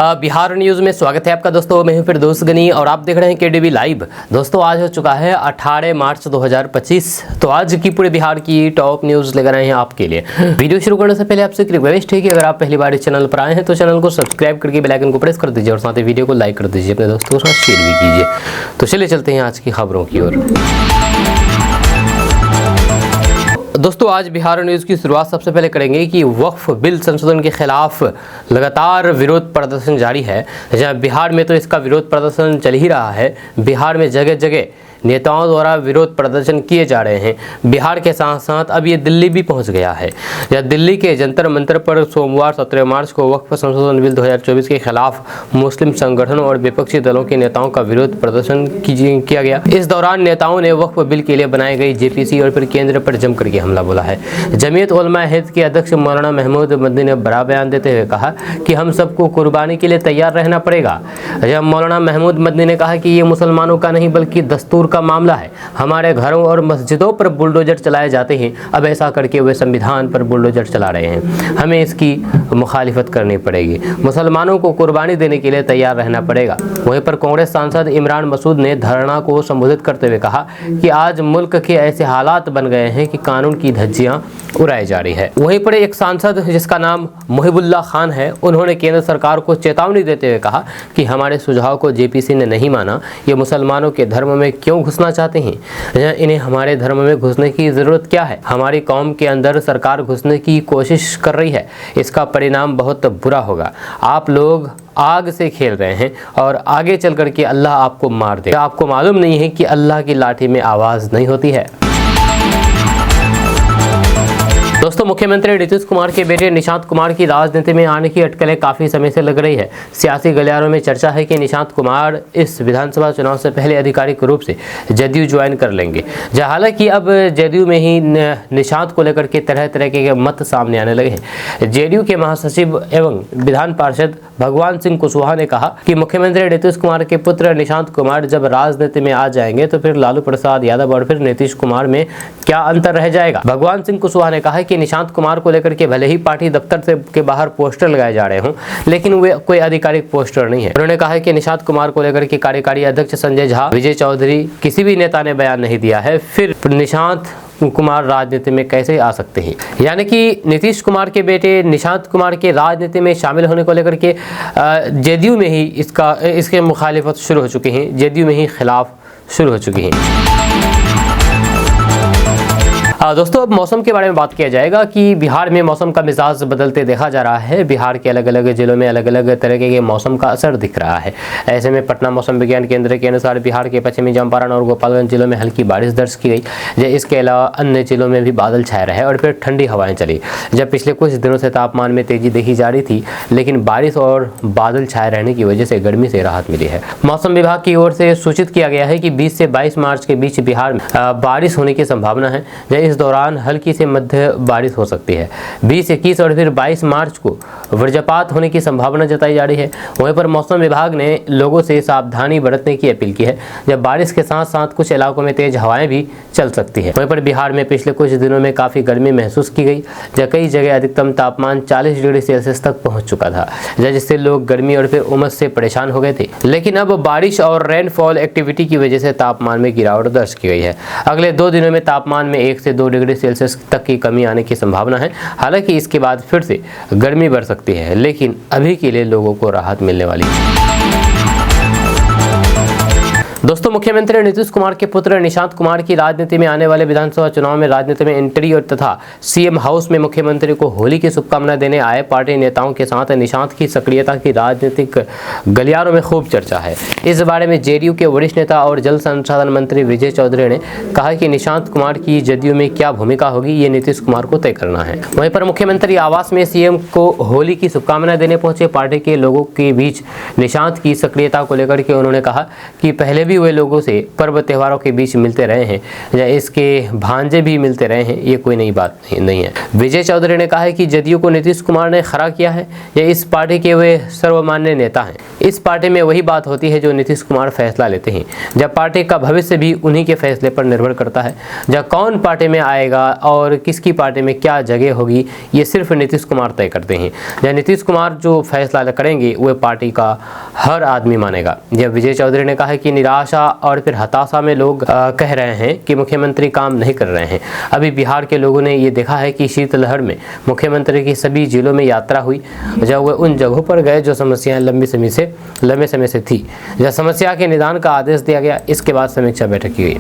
Bihar news में स्वागत है आपका दोस्तों। मैं हूं फिरदौस गनी और आप देख रहे हैं केडीवी लाइव। दोस्तों आज हो चुका है 18 मार्च 2025। तो आज की पूरे बिहार की टॉप न्यूज़ लेकर आए हैं आपके लिए। वीडियो शुरू करने से पहले आपसे एक रिक्वेस्ट है कि अगर आप पहली बार इस चैनल पर आए हैं तो चैनल को सब्सक्राइब करके बेल आइकन को प्रेस कर दीजिए और साथ ही वीडियो को लाइक कर दीजिए, अपने दोस्तों के साथ शेयर भी कीजिए। तो चलिए चलते हैं आज की खबरों की ओर। दोस्तों आज बिहार न्यूज़ की शुरुआत सबसे पहले करेंगे कि वक्फ बिल संशोधन के खिलाफ लगातार विरोध प्रदर्शन जारी है। जहां बिहार में तो इसका विरोध प्रदर्शन चल ही रहा है। बिहार में जगह जगह नेताओं द्वारा विरोध प्रदर्शन किए जा रहे हैं। बिहार के साथ साथ अब ये दिल्ली भी पहुंच गया है। या दिल्ली के जंतर मंतर पर सोमवार 17 मार्च को वक्फ संशोधन बिल 2024 के खिलाफ मुस्लिम संगठनों और विपक्षी दलों के नेताओं का विरोध प्रदर्शन किया गया। इस दौरान नेताओं ने वक्फ बिल के लिए बनाई गई जेपीसी और फिर केंद्र पर जम करके हमला बोला है। जमीयत उलमा हिंद के अध्यक्ष मौलाना महमूद मदनी ने बड़ा बयान देते हुए कहा कि हम सबको कुर्बानी के लिए तैयार रहना पड़ेगा। जब मौलाना महमूद मदनी ने कहा कि ये मुसलमानों का नहीं बल्कि दस्तूर का मामला है। हमारे घरों और मस्जिदों पर बुलडोजर चलाए जाते हैं, अब ऐसा करके वे संविधान पर बुलडोजर चला रहे हैं। हमें इसकी मुखालिफत करनी पड़ेगी। मुसलमानों को कुर्बानी देने के लिए तैयार रहना पड़ेगा। वहीं पर कांग्रेस सांसद इमरान मसूद ने धरना को संबोधित करते हुए कहा कि आज मुल्क के ऐसे हालात बन गए हैं कि कानून की धज्जियां उड़ाई जा रही है। वहीं पर एक सांसद जिसका नाम मुहिबुल्लाह खान है, उन्होंने केंद्र सरकार को चेतावनी देते हुए कहा कि हमारे सुझाव को जेपीसी ने नहीं माना। ये मुसलमानों के धर्म में क्यों घुसना चाहते हैं? इन्हें हमारे धर्म में घुसने की जरूरत क्या है? हमारी कौम के अंदर सरकार घुसने की कोशिश कर रही है। इसका परिणाम बहुत बुरा होगा। आप लोग आग से खेल रहे हैं और आगे चल करके अल्लाह आपको मार देगा। आपको मालूम नहीं है कि अल्लाह की लाठी में आवाज नहीं होती है। दोस्तों मुख्यमंत्री नीतीश कुमार के बेटे निशांत कुमार की राजनीति में आने की अटकलें काफी समय से लग रही है। सियासी गलियारों में चर्चा है कि निशांत कुमार इस विधानसभा चुनाव से पहले आधिकारिक रूप से जदयू ज्वाइन कर लेंगे। हालांकि अब जदयू में ही निशांत को लेकर के तरह तरह के मत सामने आने लगे हैं। जेडीयू के महासचिव एवं विधान पार्षद भगवान सिंह कुशवाहा ने कहा कि मुख्यमंत्री नीतीश कुमार के पुत्र निशांत कुमार जब राजनीति में आ जाएंगे तो फिर लालू प्रसाद यादव और फिर नीतीश कुमार में क्या अंतर रह जाएगा। भगवान सिंह कुशवाहा ने कहा कि निशांत कुमार को लेकर के भले ही पार्टी दफ्तर से के बाहर पोस्टर लगाए जा रहे हों, लेकिन वे कोई आधिकारिक पोस्टर नहीं है। उन्होंने कहा कि निशांत कुमार को लेकर के कार्यकारी अध्यक्ष संजय झा, विजय चौधरी, किसी भी नेता ने बयान नहीं दिया है। फिर निशांत कुमार राजनीति में कैसे आ सकते हैं? यानी कि नीतीश कुमार के बेटे निशांत कुमार के राजनीति में शामिल होने को लेकर के जेडीयू में ही इसके मुखालिफत शुरू हो चुकी हैं। जेडीयू में ही खिलाफ शुरू हो चुकी हैं। दोस्तों अब मौसम के बारे में बात किया जाएगा कि बिहार में मौसम का मिजाज बदलते देखा जा रहा है। बिहार के अलग अलग जिलों में अलग अलग तरीके के मौसम का असर दिख रहा है। ऐसे में पटना मौसम विज्ञान केंद्र के अनुसार बिहार के पश्चिमी चंपारण और गोपालगंज जिलों में हल्की बारिश दर्ज की गई। इसके अलावा अन्य जिलों में भी बादल छाए रहे और फिर ठंडी हवाएं चली। जब पिछले कुछ दिनों से तापमान में तेजी देखी जा रही थी, लेकिन बारिश और बादल छाए रहने की वजह से गर्मी से राहत मिली है। मौसम विभाग की ओर से सूचित किया गया है कि 20 से 22 मार्च के बीच बिहार में बारिश होने की संभावना है। इस दौरान हल्की से मध्य बारिश हो सकती है। 20, 21 और फिर 22 मार्च को वज्रपात होने की संभावना जताई जा रही है। वहीं पर मौसम विभाग ने लोगों से सावधानी बरतने की अपील की है। जब बारिश के साथ साथ कुछ इलाकों में तेज हवाएं भी चल सकती है। वहीं पर बिहार में पिछले कुछ दिनों में काफी गर्मी महसूस की गई। जब कई जगह अधिकतम तापमान 40 डिग्री सेल्सियस तक पहुंच चुका था, जिससे लोग गर्मी और फिर उमस से परेशान हो गए थे। लेकिन अब बारिश और रेनफॉल एक्टिविटी की वजह से तापमान में गिरावट दर्ज की गई है। अगले 2 दिनों में तापमान में 1 से 2 डिग्री सेल्सियस तक की कमी आने की संभावना है। हालांकि इसके बाद फिर से गर्मी बढ़ सकती है, लेकिन अभी के लिए लोगों को राहत मिलने वाली है। दोस्तों मुख्यमंत्री नीतीश कुमार के पुत्र निशांत कुमार की राजनीति में आने वाले विधानसभा चुनाव में राजनीति में एंट्री और तथा सीएम हाउस में मुख्यमंत्री को होली की शुभकामनाएं देने आए पार्टी नेताओं के साथ निशांत की सक्रियता की राजनीतिक गलियारों में खूब चर्चा है। इस बारे में जेडीयू के वरिष्ठ नेता और जल संसाधन मंत्री विजय चौधरी ने कहा कि निशांत कुमार की जदयू में क्या भूमिका होगी, ये नीतीश कुमार को तय करना है। वहीं पर मुख्यमंत्री आवास में सीएम को होली की शुभकामनाएं देने पहुंचे पार्टी के लोगों के बीच निशांत की सक्रियता को लेकर के उन्होंने कहा कि पहले कभी वे लोगों से पर्व त्योहारों के बीच मिलते रहे हैं या इसके भांजे भी मिलते रहे हैं, ये कोई नई बात नहीं है। विजय चौधरी ने कहा है कि जदयू को नीतीश कुमार ने खड़ा किया है या इस पार्टी के वे सर्वमान्य नेता हैं। इस पार्टी में वही बात होती है जो नीतीश कुमार फैसला लेते हैं। जब पार्टी का भविष्य भी उन्हीं के फैसले पर निर्भर करता है। जब कौन पार्टी में आएगा और किसकी पार्टी में क्या जगह होगी, ये सिर्फ नीतीश कुमार तय करते हैं। जब नीतीश कुमार जो फैसला करेंगे वह पार्टी का हर आदमी मानेगा। जब विजय चौधरी ने कहा है कि निराशा और फिर हताशा में लोग कह रहे हैं कि मुख्यमंत्री काम नहीं कर रहे हैं। अभी बिहार के लोगों ने ये देखा है कि शीतलहर में मुख्यमंत्री की सभी जिलों में यात्रा हुई, जब वे उन जगहों पर गए जो समस्याएं लंबे समय से थी। जब समस्या के निदान का आदेश दिया गया, इसके बाद समीक्षा बैठक की गई।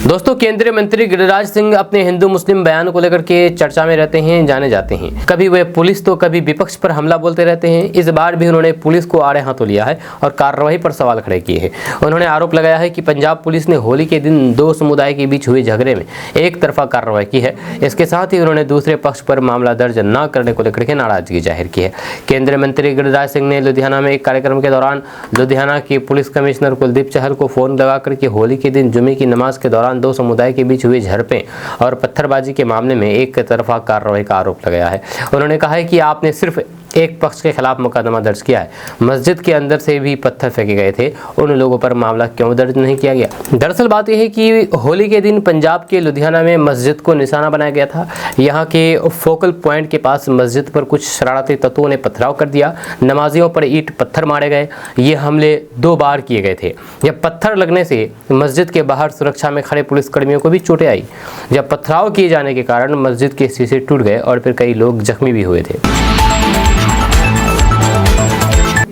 दोस्तों, केंद्रीय मंत्री गिरिराज सिंह अपने हिंदू मुस्लिम बयान को लेकर के चर्चा में रहते हैं, जाने जाते हैं। कभी वे पुलिस तो कभी विपक्ष पर हमला बोलते रहते हैं। इस बार भी उन्होंने पुलिस को आड़े हाथों लिया है और कार्रवाई पर सवाल खड़े किए हैं। उन्होंने आरोप लगाया है कि पंजाब पुलिस ने होली के दिन दो समुदाय के बीच हुए झगड़े में एक तरफा कार्रवाई की है। इसके साथ ही उन्होंने दूसरे पक्ष पर मामला दर्ज न करने को लेकर के नाराजगी जाहिर की है। केंद्रीय मंत्री गिरिराज सिंह ने लुधियाना में एक कार्यक्रम के दौरान लुधियाना के पुलिस कमिश्नर कुलदीप चहल को फोन लगाकर के होली के दिन जुमे की नमाज के दौरान दो समुदाय के बीच हुए झड़पें और पत्थरबाजी के मामले में एक तरफा कार्रवाई का आरोप लगाया है। उन्होंने कहा है कि आपने सिर्फ एक पक्ष के खिलाफ मुकदमा दर्ज किया है। मस्जिद के अंदर से भी पत्थर फेंके गए थे, उन लोगों पर मामला क्यों दर्ज नहीं किया गया? दरअसल बात यह है कि होली के दिन पंजाब के लुधियाना में मस्जिद को निशाना बनाया गया था। यहाँ के फोकल पॉइंट के पास मस्जिद पर कुछ शरारती तत्वों ने पथराव कर दिया। नमाजियों पर ईंट पत्थर मारे गए। ये हमले 2 बार किए गए थे। जब पत्थर लगने से मस्जिद के बाहर सुरक्षा में खड़े पुलिसकर्मियों को भी चोटें आई। जब पथराव किए जाने के कारण मस्जिद के शीशे टूट गए और फिर कई लोग जख्मी भी हुए थे।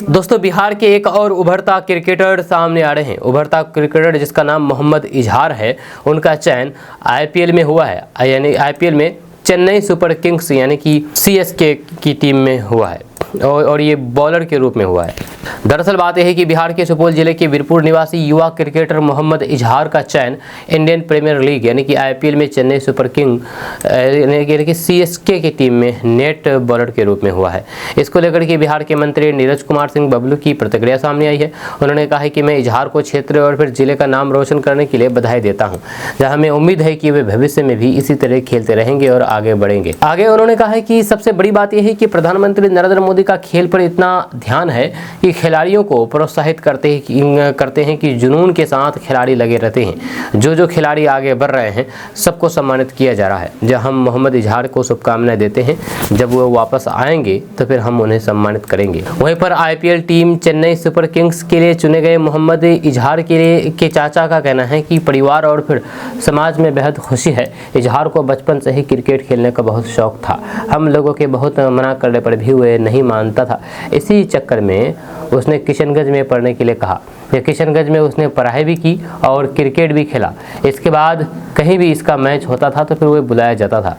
दोस्तों, बिहार के एक और उभरता क्रिकेटर सामने आ रहे हैं। उभरता क्रिकेटर जिसका नाम मोहम्मद इजहार है, उनका चयन आईपीएल में हुआ है, यानी आईपीएल में चेन्नई सुपर किंग्स यानी कि सीएसके की टीम में हुआ है और ये बॉलर के रूप में हुआ है। दरअसल बात यह है कि बिहार के सुपौल जिले के वीरपुर निवासी युवा क्रिकेटर मोहम्मद इजहार का चयन इंडियन प्रीमियर लीग यानी कि आईपीएल में चेन्नई सुपर किंग यानी कि सीएसके की टीम में नेट बॉलर के रूप में हुआ है। इसको लेकर के बिहार के मंत्री नीरज कुमार सिंह बबलू की प्रतिक्रिया सामने आई है। उन्होंने कहा है कि मैं इजहार को क्षेत्र और फिर जिले का नाम रोशन करने के लिए बधाई देता हूँ, जहाँ हमें उम्मीद है कि वे भविष्य में भी इसी तरह खेलते रहेंगे और आगे बढ़ेंगे। आगे उन्होंने कहा है कि सबसे बड़ी बात यह है कि प्रधानमंत्री नरेंद्र मोदी का खेल पर इतना ध्यान है कि खिलाड़ियों को प्रोत्साहित करते हैं कि जुनून के साथ खिलाड़ी लगे रहते हैं। जो खिलाड़ी आगे बढ़ रहे हैं सबको सम्मानित किया जा रहा है। जब हम मोहम्मद इजहार को शुभकामनाएं देते हैं, जब वो वापस आएंगे तो फिर हम उन्हें सम्मानित करेंगे। वहीं पर IPL team Chennai super Kings के लिए चुने गए मोहम्मद इजहार के चाचा का कहना है कि परिवार और फिर समाज में बेहद खुशी है। इजहार को बचपन से ही क्रिकेट खेलने का बहुत शौक था। हम लोगों के बहुत मना करने पर भी वे नहीं मानता था। इसी चक्कर में उसने किशनगंज में पढ़ने के लिए कहा। किशनगंज में उसने पढ़ाई भी की और क्रिकेट भी खेला। इसके बाद कहीं भी इसका मैच होता था तो फिर वो बुलाया जाता था।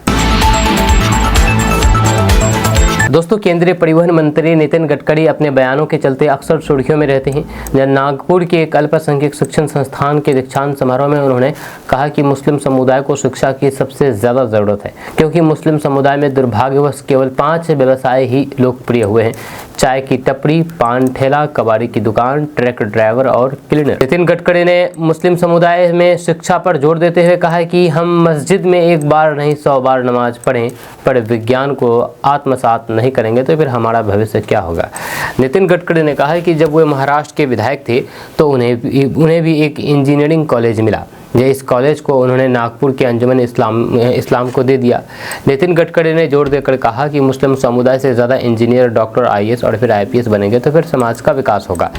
दोस्तों, केंद्रीय परिवहन मंत्री नितिन गडकरी अपने बयानों के चलते अक्सर सुर्खियों में रहते हैं। जब नागपुर के एक अल्पसंख्यक शिक्षण संस्थान के दीक्षांत समारोह में उन्होंने कहा कि मुस्लिम समुदाय को शिक्षा की सबसे ज़्यादा ज़रूरत है, क्योंकि मुस्लिम समुदाय में दुर्भाग्यवश केवल 5 व्यवसाय ही लोकप्रिय हुए हैं: चाय की टपरी, पान ठेला, कबाड़ी की दुकान, ट्रक ड्राइवर और क्लीनर। नितिन गडकरी ने मुस्लिम समुदाय में शिक्षा पर जोर देते हुए कहा कि हम मस्जिद में एक बार नहीं 100 बार नमाज पढ़ें, पर विज्ञान को आत्मसात नहीं करेंगे तो फिर हमारा भविष्य क्या होगा। नितिन गडकरी ने कहा कि जब वे महाराष्ट्र के विधायक थे तो उन्हें भी एक इंजीनियरिंग कॉलेज मिला। इस कॉलेज को उन्होंने नागपुर के अंजुमन इस्लाम को दे दिया। नितिन गडकरी ने जोर देकर कहा कि मुस्लिम समुदाय से ज़्यादा इंजीनियर, डॉक्टर, आईएएस और फिर आईपीएस बनेंगे तो फिर समाज का विकास होगा।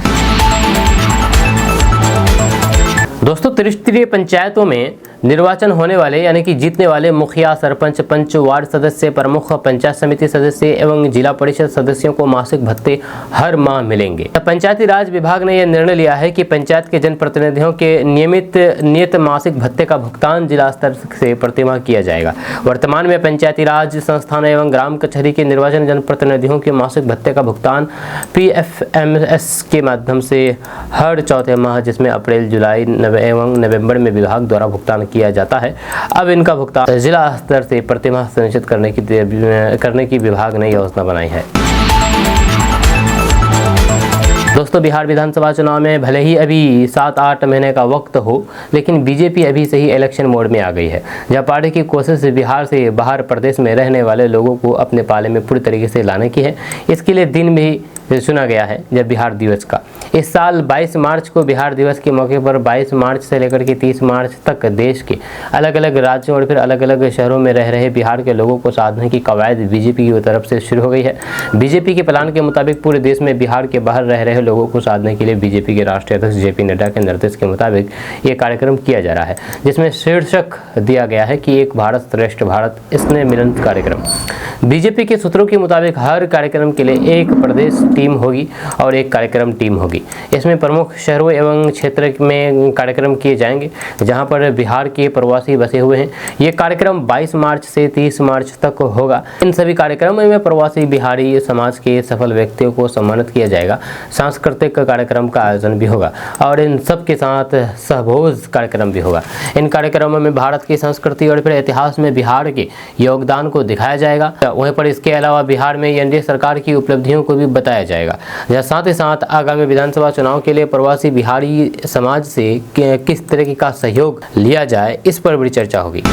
दोस्तों, त्रिस्तरीय पंचायतों में निर्वाचन होने वाले यानी कि जीतने वाले मुखिया, सरपंच, पंच, वार्ड सदस्य, प्रमुख, पंचायत समिति सदस्य एवं जिला परिषद सदस्यों को मासिक भत्ते हर माह मिलेंगे। पंचायती राज विभाग ने यह निर्णय लिया है कि पंचायत के जनप्रतिनिधियों के नियत मासिक भत्ते का भुगतान जिला स्तर से प्रतिमाह किया जाएगा। वर्तमान में पंचायती राज संस्थान एवं ग्राम कचहरी के निर्वाचन जनप्रतिनिधियों के मासिक भत्ते का भुगतान PFMS के माध्यम से हर चौथे माह, जिसमें अप्रैल, जुलाई एवं नवंबर में विभाग द्वारा भुगतान किया जाता है। अब इनका भुगतान जिला स्तर से प्रतिमाह सुनिश्चित करने की विभाग ने योजना बनाई है। दोस्तों, बिहार विधानसभा चुनाव में भले ही अभी 7-8 महीने का वक्त हो, लेकिन बीजेपी अभी से ही इलेक्शन मोड में आ गई है, जहां पार्टी की कोशिश बिहार से बाहर प्रदेश में रहने वाले लोगों को अपने पाले में पूरी तरीके से लाने की है। इसके लिए दिन भी चुना गया है जब बिहार दिवस का। इस साल 22 मार्च को बिहार दिवस के मौके पर 22 मार्च से लेकर के 30 मार्च तक देश के अलग अलग राज्यों और फिर अलग अलग शहरों में रह रहे बिहार के लोगों को साधने की कवायद बीजेपी की तरफ से शुरू हो गई है। बीजेपी के प्लान के मुताबिक पूरे देश में बिहार के बाहर रह रहे लोगों को साधने के लिए बीजेपी के राष्ट्रीय अध्यक्ष जेपी नड्डा के निर्देश के मुताबिक ये कार्यक्रम किया जा रहा है, जिसमें शीर्षक दिया गया है कि एक भारत श्रेष्ठ भारत स्नेह मिलन कार्यक्रम। बीजेपी के सूत्रों के मुताबिक हर कार्यक्रम के लिए एक प्रदेश टीम होगी और एक कार्यक्रम टीम होगी। इसमें प्रमुख शहरों एवं क्षेत्र में कार्यक्रम किए जाएंगे जहां पर बिहार के प्रवासी बसे हुए हैं। ये कार्यक्रम 22 मार्च से 30 मार्च तक होगा। इन सभी कार्यक्रमों में प्रवासी बिहारी समाज के सफल व्यक्तियों को सम्मानित किया जाएगा। सांस्कृतिक कार्यक्रम का आयोजन भी होगा और इन सब के साथ सहभोज कार्यक्रम भी होगा। इन कार्यक्रमों में भारत की संस्कृति और फिर इतिहास में बिहार के योगदान को दिखाया जाएगा। वहीं पर इसके अलावा बिहार में एनडीए सरकार की उपलब्धियों को भी बताया जाएगा। साथ ही साथ आगामी विधानसभा चुनाव के लिए प्रवासी बिहारी समाज से किस तरीके का सहयोग लिया जाए, इस पर बड़ी चर्चा होगी।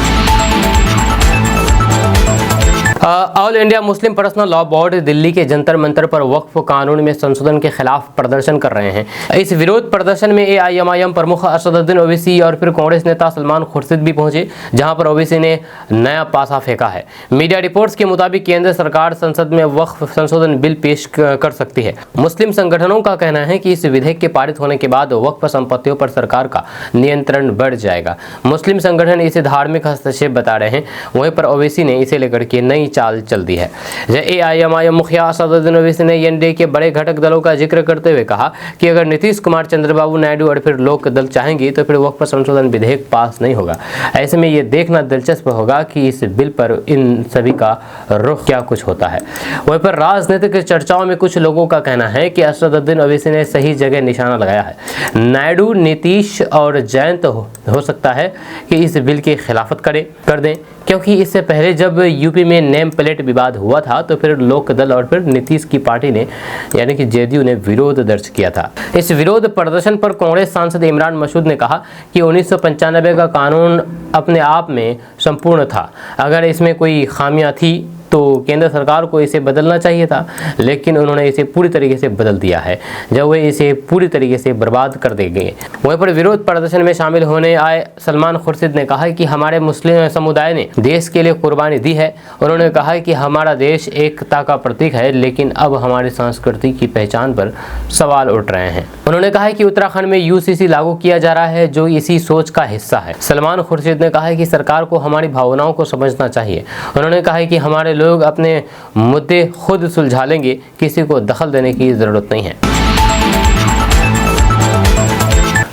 All India Muslim personal law board Delhi के जंतर मंतर पर वक्फ कानून में संशोधन के खिलाफ प्रदर्शन कर रहे हैं। इस विरोध प्रदर्शन में एआईएमआईएम प्रमुख असदुद्दीन ओवैसी और फिर कांग्रेस नेता सलमान खुर्शीद भी पहुंचे, जहां पर ओवैसी ने नया पासा फेंका है। मीडिया रिपोर्ट्स के मुताबिक केंद्र सरकार संसद में वक्फ संशोधन बिल पेश कर सकती है। मुस्लिम संगठनों का कहना है कि इस विधेयक के पारित होने के बाद वक्फ संपत्तियों पर सरकार का नियंत्रण बढ़ जाएगा। मुस्लिम संगठन इसे धार्मिक हस्तक्षेप बता रहे हैं। वहीं पर ओवैसी ने इसे लेकर के नई चाल चल दी है। एआईएमआईएम मुखिया असदुद्दीन ओवैसी ने एनडीए के बड़े घटक दलों का जिक्र करते हुए कहा कि अगर नीतीश कुमार, चंद्रबाबू नायडू और फिर लोक दल चाहेंगे तो फिर वक्फ संशोधन विधेयक पास नहीं होगा। ऐसे में ये देखना दिलचस्प होगा कि इस बिल पर इन सभी का रुख क्या कुछ होता है। वहीं पर राजनीतिक चर्चाओं में कुछ लोगों का कहना है कि असदुद्दीन ओवैसी ने सही जगह निशाना लगाया है। नायडू, नीतीश और जयंत हो सकता है कि इस बिल की खिलाफत कर दें, क्योंकि इससे पहले जब यूपी में नेम प्लेट विवाद हुआ था तो फिर लोक दल और फिर नीतीश की पार्टी ने यानी कि जेडीयू ने विरोध दर्ज किया था। इस विरोध प्रदर्शन पर कांग्रेस सांसद इमरान मसूद ने कहा कि 1995 का कानून अपने आप में संपूर्ण था। अगर इसमें कोई खामियां थी तो केंद्र सरकार को इसे बदलना चाहिए था, लेकिन उन्होंने इसे पूरी तरीके से बदल दिया है, जब वे इसे पूरी तरीके से बर्बाद कर देंगे। वहीं पर विरोध प्रदर्शन में शामिल होने आए सलमान खुर्शीद ने कहा कि हमारे मुस्लिम समुदाय ने देश के लिए कुर्बानी दी है। उन्होंने कहा कि हमारा देश एकता का प्रतीक है, लेकिन अब हमारी संस्कृति की पहचान पर सवाल उठ रहे हैं। उन्होंने कहा कि उत्तराखंड में यूसीसी लागू किया जा रहा है, जो इसी सोच का हिस्सा है। सलमान खुर्शीद ने कहा कि सरकार को हमारी भावनाओं को समझना चाहिए। उन्होंने कहा कि हमारे लोग अपने मुद्दे खुद सुलझा लेंगे, किसी को दखल देने की जरूरत नहीं है।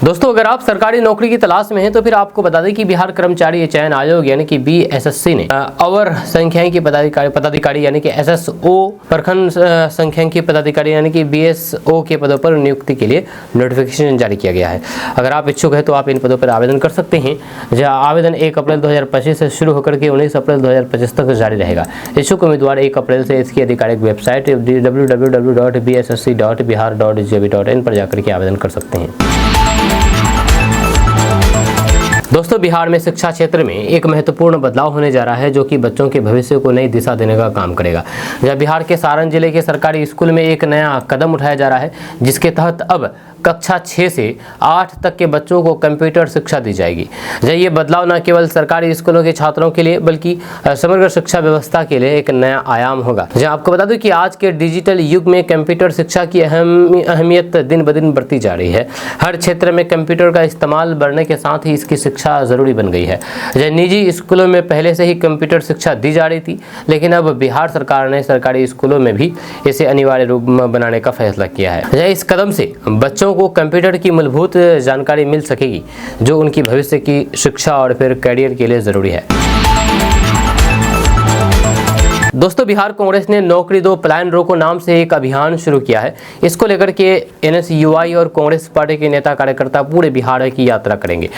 दोस्तों, अगर आप सरकारी नौकरी की तलाश में हैं तो फिर आपको बता दें कि बिहार कर्मचारी चयन आयोग यानी कि बीएसएससी ने अवर संख्यांकी पदाधिकारी यानी कि एसएसओ, प्रखंड संख्यांकी पदाधिकारी यानी कि बीएसओ के पदों पर नियुक्ति के लिए नोटिफिकेशन जारी किया गया है। अगर आप इच्छुक हैं तो आप इन पदों पर आवेदन कर सकते हैं। जहाँ आवेदन 1 अप्रैल 2025 से शुरू होकर के 19 अप्रैल 2025 तक जारी रहेगा। इच्छुक उम्मीदवार 1 अप्रैल से इसकी आधिकारिक वेबसाइट www.bssc.bihar.gov.in पर जाकर के आवेदन कर सकते हैं। दोस्तों, बिहार में शिक्षा क्षेत्र में एक महत्वपूर्ण बदलाव होने जा रहा है, जो कि बच्चों के भविष्य को नई दिशा देने का काम करेगा। जहाँ बिहार के सारण जिले के सरकारी स्कूल में एक नया कदम उठाया जा रहा है, जिसके तहत अब कक्षा 6 से 8 तक के बच्चों को कंप्यूटर शिक्षा दी जाएगी। ये बदलाव न केवल सरकारी स्कूलों के छात्रों के लिए बल्कि समग्र शिक्षा व्यवस्था के लिए एक नया आयाम होगा। जहाँ आपको बता दूं कि आज के डिजिटल युग में कंप्यूटर शिक्षा की अहमियत दिन ब दिन बढ़ती जा रही है। हर क्षेत्र में कंप्यूटर का इस्तेमाल बढ़ने के साथ ही इसकी शिक्षा जरूरी बन गई है। निजी स्कूलों में पहले से ही कंप्यूटर शिक्षा दी जा रही थी, लेकिन अब बिहार सरकार ने सरकारी स्कूलों में भी इसे अनिवार्य रूप में बनाने का फैसला किया है। इस कदम से बच्चों को कंप्यूटर की मूलभूत जानकारी मिल सकेगी, जो उनकी भविष्य की शिक्षा और फिर करियर के लिए जरूरी है। दोस्तों, बिहार कांग्रेस ने नौकरी दो पलायन रोको नाम से एक अभियान शुरू किया है। इसको लेकर के NSUI और कांग्रेस पार्टी के नेता कार्यकर्ता पूरे बिहार की यात्रा करेंगे।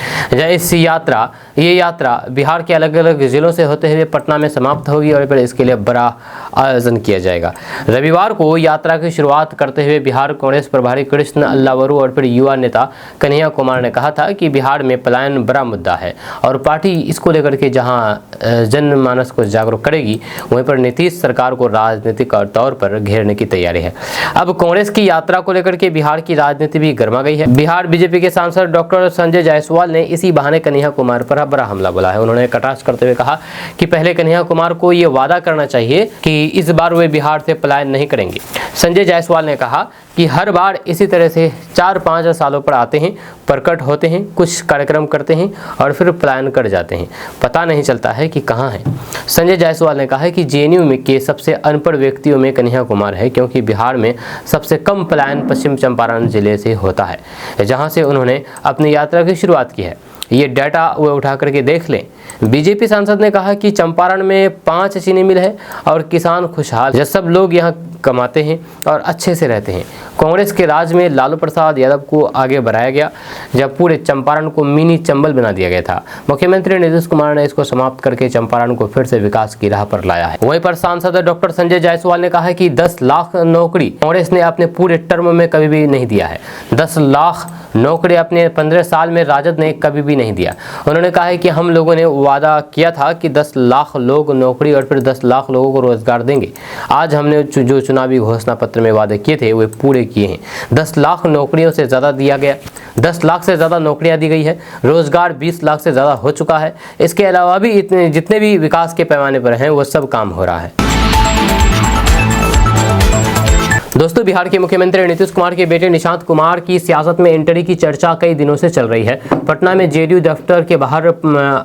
ये यात्रा बिहार के अलग अलग जिलों से होते हुए पटना में समाप्त होगी और फिर इसके लिए बड़ा आयोजन किया जाएगा। रविवार को यात्रा की शुरुआत करते हुए बिहार कांग्रेस प्रभारी कृष्ण अल्लावरू और फिर युवा नेता कन्हैया कुमार ने कहा था कि बिहार में पलायन बड़ा मुद्दा है और पार्टी इसको लेकर के जहां जनमानस को जागरूक करेगी, वहीं पर नीतीश सरकार को राजनीतिक तौर पर घेरने की तैयारी है। अब कांग्रेस की यात्रा को लेकर के बिहार की राजनीति भी गर्मा गई है। बिहार बीजेपी के सांसद डॉक्टर संजय जायसवाल ने इसी बहाने कन्हैया कुमार पर बड़ा हमला बोला है। उन्होंने कटाक्ष करते हुए कहा कि पहले कन्हैया कुमार को ये वादा करना चाहिए कि इस बार वे बिहार से पलायन नहीं करेंगे। संजय जायसवाल ने कहा कि हर बार इसी तरह से 4-5 सालों पर आते हैं, प्रकट होते हैं, कुछ कार्यक्रम करते हैं और फिर पलायन कर जाते हैं, पता नहीं चलता है कि कहाँ हैं। संजय जायसवाल ने कहा कि JNU में के सबसे अनपढ़ व्यक्तियों में कन्हैया कुमार है, क्योंकि बिहार में सबसे कम पलायन पश्चिम चंपारण जिले से होता है, जहाँ से उन्होंने अपनी यात्रा की शुरुआत की है। ये डाटा वे उठा करके देख लें। बीजेपी सांसद ने कहा कि चंपारण में 5 चीनी मिल है और किसान खुशहाल, जब सब लोग यहाँ कमाते हैं और अच्छे से रहते हैं। कांग्रेस के राज में लालू प्रसाद यादव को आगे बढ़ाया गया, जब पूरे चंपारण को मिनी चंबल बना दिया गया था। मुख्यमंत्री नीतीश कुमार ने इसको समाप्त करके चंपारण को फिर से विकास की राह पर लाया है। वहीं पर सांसद डॉक्टर संजय जायसवाल ने कहा कि 10 लाख नौकरी कांग्रेस ने अपने पूरे टर्म में कभी भी नहीं दिया है। 10 लाख नौकरी अपने 15 साल में राजद ने कभी भी नहीं दिया। उन्होंने कहा है कि हम लोगों ने वादा किया था कि 10 लाख लोग नौकरी और फिर 10 लाख लोगों को रोजगार देंगे। आज हमने जो चुनावी घोषणा पत्र में वादे किए थे वे पूरे किए हैं। 10 लाख नौकरियों से ज़्यादा दिया गया, 10 लाख से ज़्यादा नौकरियां दी गई है। रोजगार 20 लाख से ज़्यादा हो चुका है। इसके अलावा भी जितने भी विकास के पैमाने पर हैं वो सब काम हो रहा है। दोस्तों, बिहार के मुख्यमंत्री नीतीश कुमार के बेटे निशांत कुमार की सियासत में एंट्री की चर्चा कई दिनों से चल रही है। पटना में JDU दफ्तर के बाहर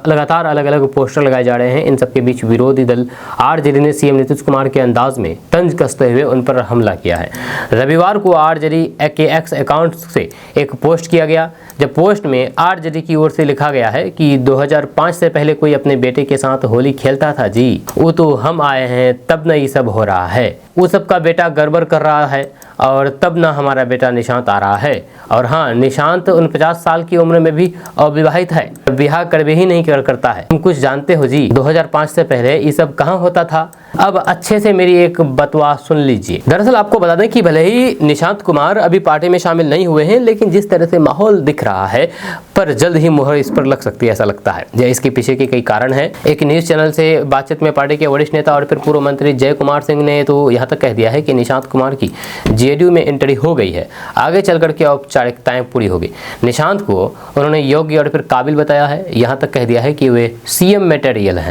लगातार अलग अलग पोस्टर लगाए जा रहे हैं। इन सबके बीच विरोधी दल RJD ने CM नीतीश कुमार के अंदाज में तंज कसते हुए उन पर हमला किया है। रविवार को RJD के X अकाउंट से एक पोस्ट किया गया, जब पोस्ट में RJD की ओर से लिखा गया है कि 2005 से पहले कोई अपने बेटे के साथ होली खेलता था जी, वो तो हम आए हैं तब न ये सब हो रहा है। वो सबका बेटा गड़बड़ कर रहा है और तब ना हमारा बेटा निशांत आ रहा है। और हाँ, निशांत 49 साल की उम्र में भी अविवाहित है, ब्याह करवे ही नहीं करता है। तुम कुछ जानते हो जी, 2005 से पहले ये सब कहाँ होता था। अब अच्छे से मेरी एक बतवा सुन लीजिए। दरअसल आपको बता दें कि भले ही निशांत कुमार अभी पार्टी में शामिल नहीं हुए हैं, लेकिन जिस तरह से माहौल दिख रहा है पर जल्द ही मुहर इस पर लग सकती है, ऐसा लगता है। इसके पीछे के कई कारण हैं। एक न्यूज चैनल से बातचीत में पार्टी के वरिष्ठ नेता और फिर पूर्व मंत्री जय कुमार सिंह ने तो यहाँ तक कह दिया है कि निशांत कुमार की JDU में एंट्री हो गई है, आगे चल करके औपचारिकताएं पूरी होगी। निशांत को उन्होंने योग्य और फिर काबिल बताया है, यहाँ तक कह दिया है कि वे CM मटेरियल हैं।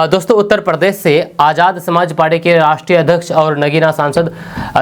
दोस्तों, उत्तर प्रदेश से आज़ाद समाज पार्टी के राष्ट्रीय अध्यक्ष और नगीना सांसद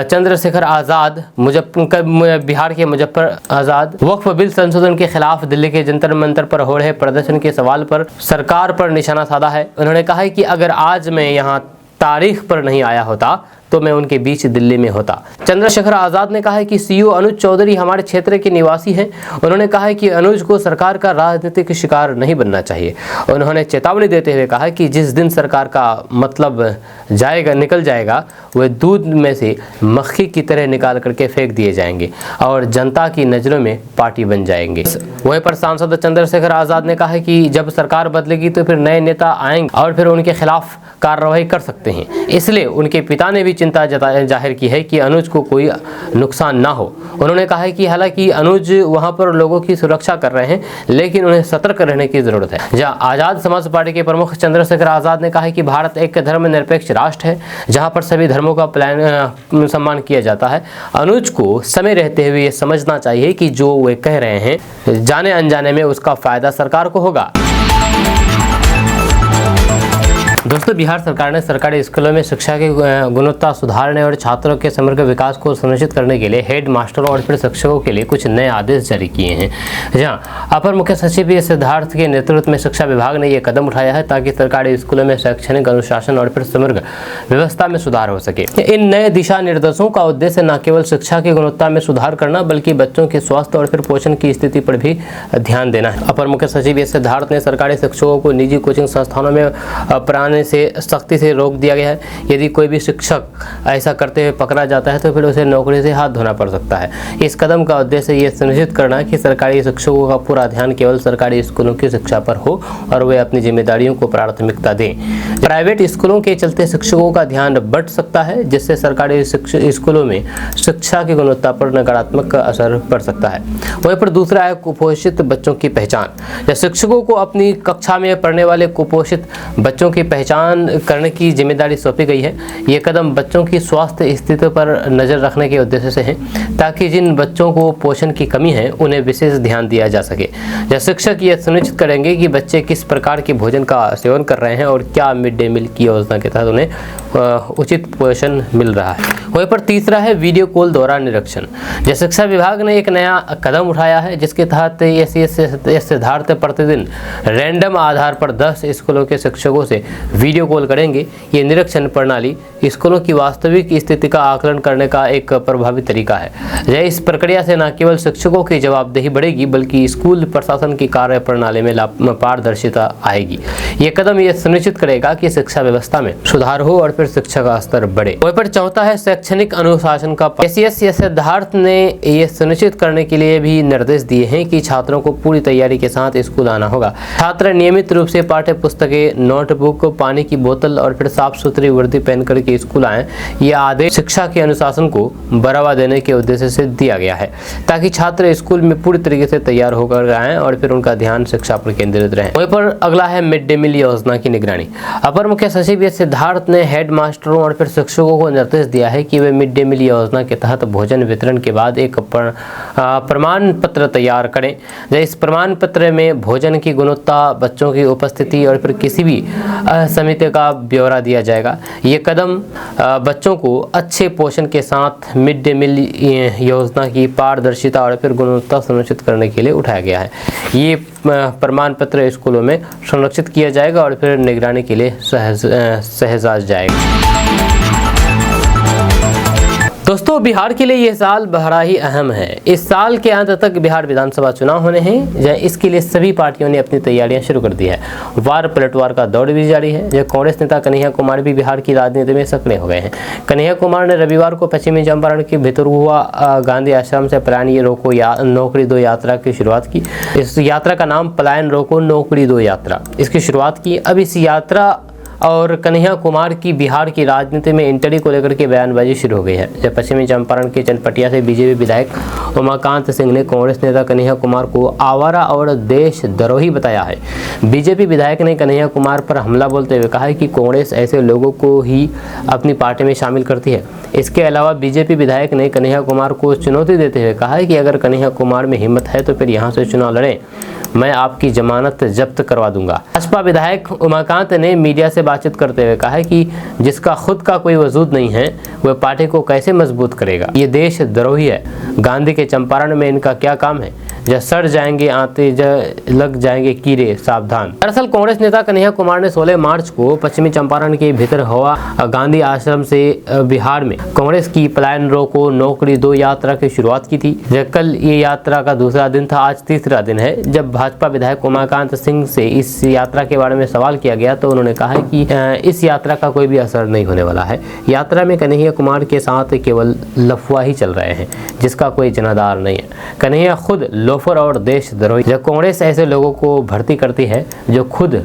चंद्रशेखर आज़ाद बिहार के मुजफ्फर आज़ाद वक्फ बिल संशोधन के खिलाफ दिल्ली के जंतर मंतर पर हो रहे प्रदर्शन के सवाल पर सरकार पर निशाना साधा है। उन्होंने कहा है कि अगर आज मैं यहाँ तारीख पर नहीं आया होता तो मैं उनके बीच दिल्ली में होता। चंद्रशेखर आज़ाद ने कहा है कि CO अनुज चौधरी हमारे क्षेत्र के निवासी हैं। उन्होंने कहा है कि अनुज को सरकार का राजनीतिक शिकार नहीं बनना चाहिए। उन्होंने चेतावनी देते हुए कहा कि जिस दिन सरकार का मतलब निकल जाएगा, वह दूध में से मक्खी की तरह निकाल करके फेंक दिए जाएंगे और जनता की नज़रों में पार्टी बन जाएंगे। वहीं पर सांसद चंद्रशेखर आज़ाद ने कहा है कि जब सरकार बदलेगी तो फिर नए नेता आएंगे और फिर उनके खिलाफ कार्रवाई कर सकते हैं। इसलिए उनके पिता ने भी चिंता जाहिर की है कि अनुज को कोई नुकसान ना हो। उन्होंने कहा है कि हालांकि अनुज वहां पर लोगों की सुरक्षा कर रहे हैं, लेकिन उन्हें सतर्क रहने की जरूरत है। जहां आज़ाद समाज पार्टी के प्रमुख चंद्रशेखर आज़ाद ने कहा है कि भारत एक धर्मनिरपेक्ष राष्ट्र है, जहां पर सभी धर्मों का सम्मान किया जाता है। अनुज को समय रहते हुए ये समझना चाहिए कि जो वे कह रहे हैं जाने अनजाने में उसका फायदा सरकार को होगा। दोस्तों, बिहार सरकार ने सरकारी स्कूलों में शिक्षा की गुणवत्ता सुधारने और छात्रों के समग्र विकास को सुनिश्चित करने के लिए हेड मास्टरों और फिर शिक्षकों के लिए कुछ नए आदेश जारी किए हैं। जहां अपर मुख्य सचिव सिद्धार्थ के नेतृत्व में शिक्षा विभाग ने यह कदम उठाया है ताकि सरकारी स्कूलों में शैक्षणिक अनुशासन और फिर समग्र व्यवस्था में सुधार हो सके। इन नए दिशा निर्देशों का उद्देश्य न केवल शिक्षा की गुणवत्ता में सुधार करना बल्कि बच्चों के स्वास्थ्य और फिर पोषण की स्थिति पर भी ध्यान देना है। अपर मुख्य सचिव सिद्धार्थ ने सरकारी शिक्षकों को निजी कोचिंग संस्थानों में पढ़ाने से सख्ती से रोक दिया गया है। यदि कोई भी शिक्षक ऐसा करते हुए पकड़ा जाता है तो फिर उसे नौकरी से हाथ धोना पड़ सकता है। इस कदम का उद्देश्य ये सुनिश्चित करना कि सरकारी शिक्षकों का पूरा ध्यान केवल सरकारी स्कूलों की शिक्षा पर हो और वे अपनी जिम्मेदारियों को प्राथमिकता दें। प्राइवेट स्कूलों के चलते शिक्षकों का ध्यान बढ़ सकता है, जिससे सरकारी स्कूलों में शिक्षा की गुणवत्ता पर नकारात्मक असर पड़ सकता है। वहीं पर दूसरा है कुपोषित बच्चों की पहचान। शिक्षकों को अपनी कक्षा में पढ़ने वाले कुपोषित बच्चों की पहचान करने की जिम्मेदारी सौंपी गई है। ये कदम बच्चों की स्वास्थ्य स्थिति पर नजर रखने के उद्देश्य से है ताकि जिन बच्चों को पोषण की कमी है उन्हें विशेष ध्यान दिया जा सके। शिक्षक ये सुनिश्चित करेंगे कि बच्चे किस प्रकार के भोजन का सेवन कर रहे हैं और क्या मिड डे मील की योजना के तहत उन्हें उचित पोषण मिल रहा है। वहीं पर तीसरा है वीडियो कॉल द्वारा निरीक्षण। शिक्षा विभाग ने एक नया कदम उठाया है जिसके तहत सिद्धार्थ प्रतिदिन रैंडम आधार पर 10 स्कूलों के शिक्षकों से वीडियो कॉल करेंगे। ये निरीक्षण प्रणाली स्कूलों की वास्तविक स्थिति का आकलन करने का एक प्रभावी तरीका है। इस प्रक्रिया से न केवल शिक्षकों की जवाबदेही बढ़ेगी बल्कि स्कूल प्रशासन की कार्य प्रणाली में पारदर्शिता आएगी। ये कदम ये सुनिश्चित करेगा कि शिक्षा व्यवस्था में सुधार हो और फिर शिक्षा का स्तर बढ़े। वहीं पर चौथा है शैक्षणिक अनुशासन का सिद्धार्थ ने यह सुनिश्चित करने के लिए भी निर्देश दिए हैं कि छात्रों को पूरी तैयारी के साथ स्कूल आना होगा। छात्र नियमित रूप से पाठ्य पुस्तकें, नोटबुक, पानी की बोतल और फिर साफ सुथरी वर्दी पहन करके स्कूल आएं। यह आदेश शिक्षा के अनुशासन को बढ़ावा देने के उद्देश्य से दिया गया है ताकि छात्र स्कूल में पूरी तरीके से तैयार होकर आएं और फिर उनका ध्यान शिक्षा पर केंद्रित रहे। वहीं पर अगला है मिड डे मील योजना की निगरानी। अपर मुख्य सचिव सिद्धार्थ ने हेड मास्टरों और फिर शिक्षकों को निर्देश दिया है कि वे मिड डे मील योजना के तहत भोजन वितरण के बाद एक प्रमाण पत्र तैयार करें। इस प्रमाण पत्र में भोजन की गुणवत्ता, बच्चों की उपस्थिति और फिर किसी भी समिति का ब्यौरा दिया जाएगा। ये कदम बच्चों को अच्छे पोषण के साथ मिड डे मील योजना की पारदर्शिता और फिर गुणवत्ता सुनिश्चित करने के लिए उठाया गया है। ये प्रमाण पत्र स्कूलों में संरक्षित किया जाएगा और फिर निगरानी के लिए सहेजा जाएगा। दोस्तों, बिहार के लिए यह साल बड़ा ही अहम है। इस साल के अंत तक बिहार विधानसभा चुनाव होने हैं। इसके लिए सभी पार्टियों ने अपनी तैयारियां शुरू कर दी है। वार पलटवार का दौर भी जारी है। कांग्रेस नेता कन्हैया कुमार भी बिहार की राजनीति में सक्रिय हो गए हैं। कन्हैया कुमार ने रविवार को पश्चिमी चंपारण के भितरुआ गांधी आश्रम से पलायन रोको नौकरी दो यात्रा की शुरुआत की। इस यात्रा का नाम पलायन रोको नौकरी दो यात्रा इसकी शुरुआत की। अब इस यात्रा और कन्हैया कुमार की बिहार की राजनीति में एंट्री को लेकर के बयानबाजी शुरू हो गई है। जब पश्चिमी चंपारण के चनपटिया से बीजेपी विधायक उमाकांत सिंह ने कांग्रेस नेता कन्हैया कुमार को आवारा और देशद्रोही बताया है। बीजेपी विधायक ने कन्हैया कुमार पर हमला बोलते हुए कहा है कि कांग्रेस ऐसे लोगों को ही अपनी पार्टी में शामिल करती है। इसके अलावा बीजेपी विधायक ने कन्हैया कुमार को चुनौती देते हुए कहा है कि अगर कन्हैया कुमार में हिम्मत है तो फिर यहाँ से चुनाव लड़ें, मैं आपकी जमानत जब्त करवा दूंगा। भाजपा विधायक उमाकांत ने मीडिया से बातचीत करते हुए कहा है कि जिसका खुद का कोई वजूद नहीं है वह पार्टी को कैसे मजबूत करेगा। ये देशद्रोही है। गांधी के चंपारण में इनका क्या काम है? जब सड़ जाएंगे आते लग जाएंगे कीड़े, सावधान। दरअसल कांग्रेस नेता कन्हैया कुमार ने 16 मार्च को पश्चिमी चंपारण के भीतर हुआ गांधी आश्रम से बिहार में कांग्रेस की पलायन रोको नौकरी दो यात्रा की शुरुआत की थी। कल ये यात्रा का दूसरा दिन था, आज तीसरा दिन है। जब भाजपा विधायक उमाकांत सिंह से इस यात्रा के बारे में सवाल किया गया तो उन्होंने कहा कि इस यात्रा का कोई भी असर नहीं होने वाला है। यात्रा में कन्हैया कुमार के साथ केवल लफवा ही चल रहे हैं जिसका कोई जनाधार नहीं है। कन्हैया खुद लोफर और देशद्रोही। जब कांग्रेस ऐसे लोगों को भर्ती करती है जो खुद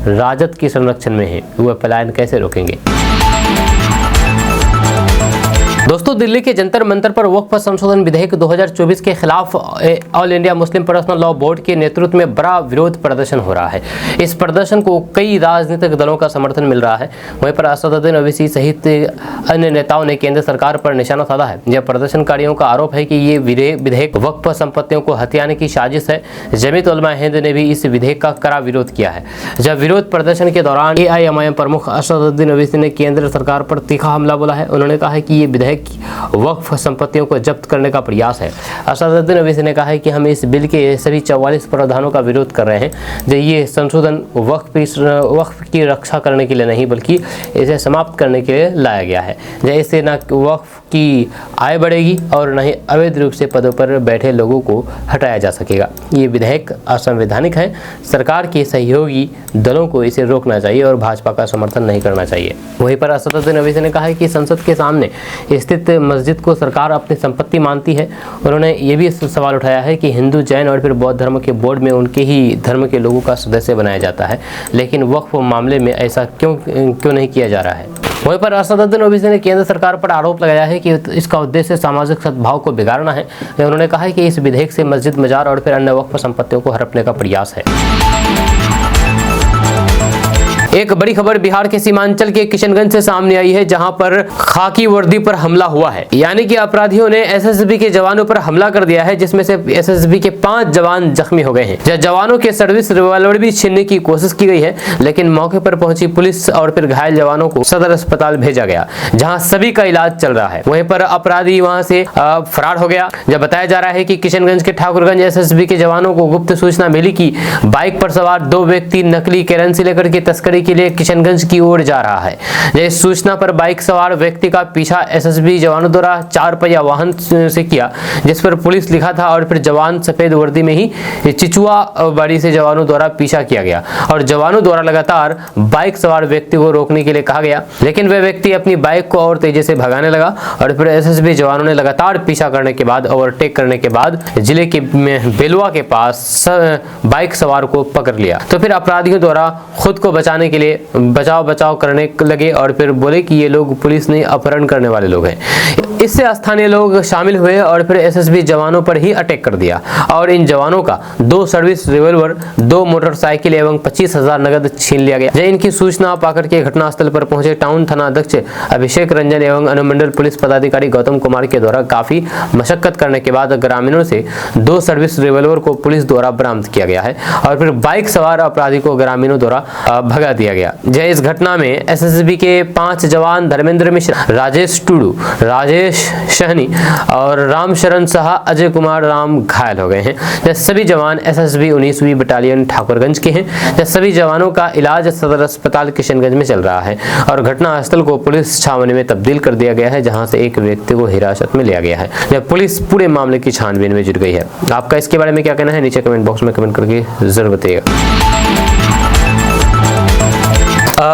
राजद की संरक्षण में है, वह पलायन कैसे रोकेंगे? दोस्तों, दिल्ली के जंतर मंतर पर वक्फ संशोधन विधेयक 2024 के खिलाफ all India Muslim personal law board के नेतृत्व में बड़ा विरोध प्रदर्शन हो रहा है। इस प्रदर्शन को कई राजनीतिक दलों का समर्थन मिल रहा है। वहीं पर असदुद्दीन ओवैसी सहित अन्य नेताओं ने केंद्र सरकार पर निशाना साधा है। यह प्रदर्शनकारियों का आरोप है कि ये विधेयक वक्फ संपत्तियों को हथियाने की साजिश है। जमीयत उलमा हिंद ने भी इस विधेयक का कड़ा विरोध किया है। जब विरोध प्रदर्शन के दौरान AIMIM प्रमुख असदुद्दीन ओवैसी ने केंद्र सरकार पर तीखा हमला बोला है। उन्होंने कहा है कि ये विधेयक वक्फ संपत्तियों को जब्त करने का प्रयास है। असदुद्दीन ओवैसी ने कहा है कि हम इस बिल के सभी 44 प्रावधानों का विरोध कर रहे हैं। जो ये संशोधन वक्फ की रक्षा करने के लिए नहीं बल्कि इसे समाप्त करने के लिए लाया गया है। इससे न वक्फ की आय बढ़ेगी और न ही अवैध रूप से पदों पर बैठे लोगों को हटाया जा सकेगा। ये विधेयक असंवैधानिक है। सरकार के सहयोगी दलों को इसे रोकना चाहिए और भाजपा का समर्थन नहीं करना चाहिए। वहीं पर असदुद्दीन ओवैसी ने कहा है कि संसद के सामने स्थित मस्जिद को सरकार अपनी संपत्ति मानती है। उन्होंने ये भी सवाल उठाया है कि हिंदू, जैन और फिर बौद्ध धर्म के बोर्ड में उनके ही धर्म के लोगों का सदस्य बनाया जाता है, लेकिन वक्फ मामले में ऐसा क्यों नहीं किया जा रहा है। वहीं पर असदुद्दीन ओवैसी ने केंद्र सरकार पर आरोप लगाया है कि इसका उद्देश्य सामाजिक सद्भाव को बिगाड़ना है। उन्होंने कहा है कि इस विधेयक से मस्जिद, मजार और फिर अन्य वक्फ संपत्तियों को हड़पने का प्रयास है। एक बड़ी खबर बिहार के सीमांचल के किशनगंज से सामने आई है, जहां पर खाकी वर्दी पर हमला हुआ है। यानी कि अपराधियों ने SSB के जवानों पर हमला कर दिया है, जिसमें से SSB के 5 जवान जख्मी हो गए हैं। जवानों के सर्विस रिवॉल्वर भी छीनने की कोशिश की गई है, लेकिन मौके पर पहुंची पुलिस और फिर घायल जवानों को सदर अस्पताल भेजा गया, जहाँ सभी का इलाज चल रहा है। वहीं पर अपराधी वहां से फरार हो गया। जब बताया जा रहा है कि किशनगंज के ठाकुरगंज SSB के जवानों को गुप्त सूचना मिली कि बाइक पर सवार 2 व्यक्ति नकली करेंसी लेकर के तस्करी के लिए किशनगंज की ओर जा रहा है। इस सूचना पर बाइक सवार व्यक्ति का पीछा SSB जवानों द्वारा 4 पहिया वाहन से किया, जिस पर पुलिस लिखा था और फिर जवान सफेद वर्दी में ही चिचुआ बाड़ी से जवानों द्वारा पीछा किया गया और जवानों द्वारा लगातार बाइक सवार व्यक्ति को रोकने के लिए कहा गया, लेकिन वह व्यक्ति अपनी बाइक को और तेजी से भगाने लगा और फिर SSB जवानों ने लगातार पीछा करने के बाद, ओवरटेक करने के बाद जिले के बेलवा के पास बाइक सवार को पकड़ लिया। तो फिर अपराधियों द्वारा खुद को बचाने के लिए बचाव करने लगे और फिर बोले कि ये लोग पुलिस नहीं, अपहरण करने वाले लोग हैं। इससे स्थानीय लोग शामिल हुए और फिर SSB जवानों पर ही अटैक कर दिया और इन जवानों का 2 सर्विस रिवॉल्वर, 2 मोटरसाइकिल एवं 25,000 नगद छीन लिया गया। इनकी सूचना पाकर के घटनास्थल पर पहुंचे टाउन थाना अध्यक्ष अभिषेक रंजन एवं अनुमंडल पुलिस पदाधिकारी गौतम कुमार के द्वारा काफी मशक्कत करने के बाद ग्रामीणों से 2 सर्विस रिवॉल्वर को पुलिस द्वारा बरामद किया गया है और फिर बाइक सवार अपराधी को ग्रामीणों द्वारा भगा दिया गया। इस घटना में SSB के 5 जवान धर्मेंद्र मिश्रा, राजेश टुडू, राजेश शहनी और रामशरण शाह, अजय कुमार राम घायल हो गए हैं। सभी जवान SSB 19वीं बटालियन ठाकुरगंज के हैं। सभी जवानों का इलाज सदर अस्पताल किशनगंज में चल रहा है और घटनास्थल को पुलिस छावनी में तब्दील कर दिया गया है, जहां से एक व्यक्ति को हिरासत में लिया गया है। जब पुलिस पूरे मामले की छानबीन में जुट गई है। आपका इसके बारे में क्या कहना है, नीचे कमेंट बॉक्स में कमेंट करके जरूर बताइएगा।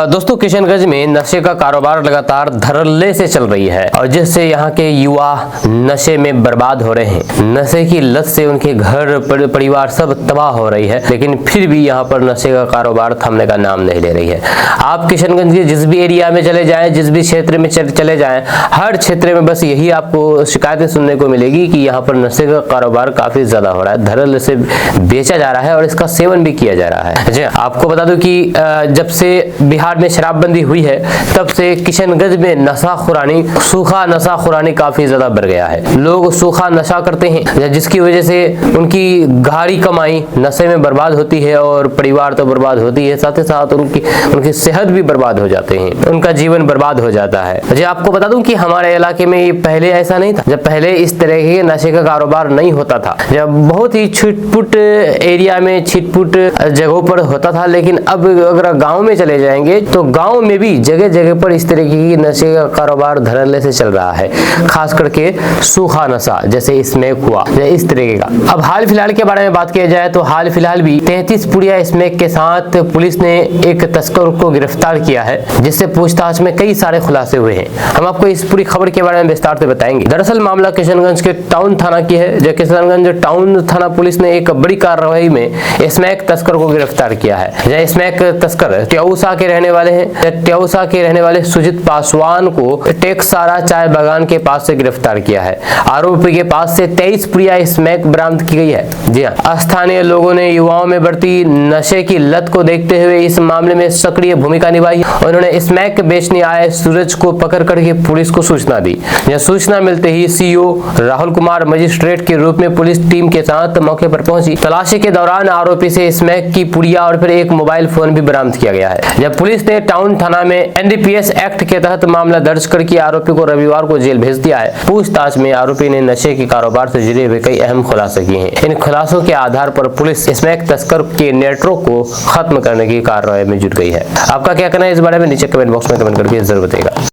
दोस्तों, किशनगंज में नशे का कारोबार लगातार धड़ल्ले से चल रही है और जिससे यहाँ के युवा नशे में बर्बाद हो रहे हैं। नशे की लत से उनके घर परिवार सब तबाह हो रही है, लेकिन फिर भी यहाँ पर नशे का कारोबार थमने का नाम नहीं ले रही है। आप किशनगंज के जिस भी एरिया में चले जाएं, जिस भी क्षेत्र में चले जाएं, हर क्षेत्र में बस यही आपको शिकायतें सुनने को मिलेगी कि यहाँ पर नशे का कारोबार काफी ज्यादा हो रहा है, धड़ल्ले से बेचा जा रहा है और इसका सेवन भी किया जा रहा है। आपको बता दूं कि जब से बिहार में शराबबंदी हुई है, तब से किशनगंज में नशाखुरानी, सूखा नशाखुरानी काफी ज्यादा बढ़ गया है। लोग सूखा नशा करते हैं, जिसकी वजह से उनकी गाढ़ी कमाई नशे में बर्बाद होती है और परिवार तो बर्बाद होती है, साथ ही साथ उनकी सेहत भी बर्बाद हो जाते हैं, उनका जीवन बर्बाद हो जाता है। जी आपको बता दूं कि हमारे इलाके में ये पहले ऐसा नहीं था। जब पहले इस तरह के नशे का कारोबार नहीं होता था, जब बहुत ही छिटपुट एरिया में, छिटपुट जगहों पर होता था, लेकिन अब अगर गाँव में चले जाएंगे तो गांव में भी जगह जगह पर इस तरीके की नशे का कारोबार धड़ल्ले से चल रहा है, खास करके सूखा नशा जैसे स्मैक हुआ, इस तरीके का। अब हाल फिलहाल के बारे में बात किया जाए तो हाल फिलहाल भी 33 पुड़िया स्मैक के साथ पुलिस ने एक तस्कर को गिरफ्तार किया है, जिससे पूछताछ में कई सारे खुलासे हुए हैं। हम आपको इस पूरी खबर के बारे में विस्तार से बताएंगे। दरअसल मामला किशनगंज के टाउन थाना की है। जो किशनगंज टाउन थाना पुलिस ने एक बड़ी कार्रवाई में स्मैक तस्कर को गिरफ्तार किया है। स्मैक तस्कर त्योसा के रहने वाले हैं। ट्यौसा के रहने वाले सुजीत पासवान को टेकसारा चाय बागान के पास से गिरफ्तार किया है। आरोपी के पास से 23 पुड़िया स्मैक बरामद की गई है। जी हाँ, स्थानीय लोगों ने युवाओं में बढ़ती नशे की लत को देखते हुए इस मामले में सक्रिय भूमिका निभाई। उन्होंने स्मैक बेचने आए सूरज को पकड़ करके पुलिस को सूचना दी। यह सूचना मिलते ही सीओ राहुल कुमार मजिस्ट्रेट के रूप में पुलिस टीम के साथ मौके पर पहुंची। तलाशी के दौरान आरोपी से स्मैक की पुड़िया और फिर एक मोबाइल फोन भी बरामद किया गया है। जब पुलिस ने टाउन थाना में एनडीपीएस एक्ट के तहत मामला दर्ज करके आरोपी को रविवार को जेल भेज दिया है। पूछताछ में आरोपी ने नशे के कारोबार से जुड़े हुए कई अहम खुलासे किए हैं। इन खुलासों के आधार पर पुलिस स्मैक तस्कर के नेटवर्क को खत्म करने की कार्रवाई में जुट गई है। आपका क्या कहना है इस बारे में नीचे कमेंट बॉक्स में कमेंट करके जरूर बताइएगा।